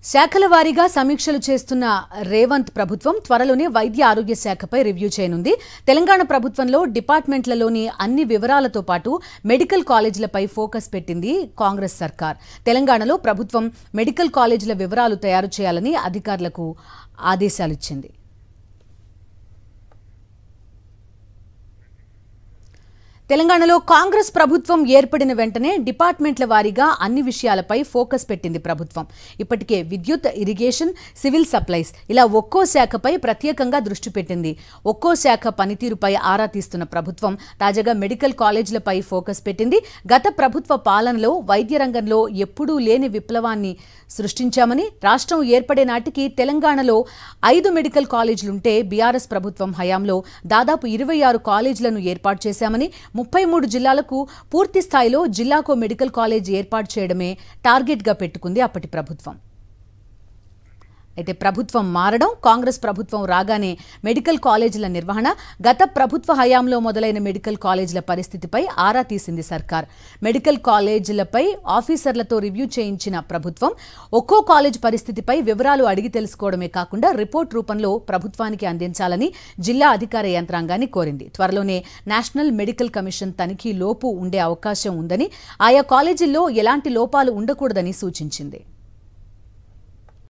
శాఖల వారీగా సమీక్షలు చేస్తున్న రేవంత్ ప్రభుత్వం త్వరలోనే వైద్య ఆరోగ్య శాఖపై రివ్యూ చేయనుంది. తెలంగాణ ప్రభుత్వంలో డిపార్ట్మెంట్లలోని అన్ని వివరాలతో పాటు మెడికల్ కాలేజీలపై ఫోకస్ పెట్టింది కాంగ్రెస్ సర్కార్. తెలంగాణలో ప్రభుత్వం మెడికల్ కాలేజీల వివరాలు తయారు చేయాలని అధికారులకు ఆదేశాలిచ్చింది. తెలంగాణలో కాంగ్రెస్ ప్రభుత్వం ఏర్పడిన వెంటనే డిపార్ట్మెంట్ల వారీగా అన్ని విషయాలపై ఫోకస్ పెట్టింది ప్రభుత్వం. ఇప్పటికే విద్యుత్, ఇరిగేషన్, సివిల్ సప్లైస్ ఇలా ఒక్కో శాఖపై ప్రత్యేకంగా దృష్టి పెట్టింది. ఒక్కో శాఖ పనితీరుపై ఆరా తీస్తున్న ప్రభుత్వం తాజాగా మెడికల్ కాలేజీలపై ఫోకస్ పెట్టింది. గత ప్రభుత్వ పాలనలో వైద్య రంగంలో ఎప్పుడూ లేని విప్లవాన్ని సృష్టించామని, రాష్ట్రం ఏర్పడే నాటికి తెలంగాణలో 5 మెడికల్ కాలేజీలుంటే బీఆర్ఎస్ ప్రభుత్వం హయాంలో దాదాపు 26 కాలేజీలను ఏర్పాటు చేశామని, 33 జిల్లాలకు పూర్తి స్థాయిలో జిల్లాకో మెడికల్ కాలేజ్ ఏర్పాటు చేయడమే టార్గెట్గా పెట్టుకుంది అప్పటి ప్రభుత్వం. అయితే ప్రభుత్వం మారడం, కాంగ్రెస్ ప్రభుత్వం రాగానే మెడికల్ కాలేజీల నిర్వహణ, గత ప్రభుత్వ హయాంలో మొదలైన మెడికల్ కాలేజీల పరిస్థితిపై ఆరా తీసింది సర్కార్. మెడికల్ కాలేజీలపై ఆఫీసర్లతో రివ్యూ చేయించిన ప్రభుత్వం ఒక్కో కాలేజ్ పరిస్థితిపై వివరాలు అడిగి తెలుసుకోవడమే కాకుండా రిపోర్ట్ రూపంలో ప్రభుత్వానికి అందించాలని జిల్లా అధికార యంత్రాంగాన్ని కోరింది. త్వరలోనే నేషనల్ మెడికల్ కమిషన్ తనిఖీ లోపు ఉండే అవకాశం ఉందని, ఆయా కాలేజీల్లో ఎలాంటి లోపాలు ఉండకూడదని సూచించింది.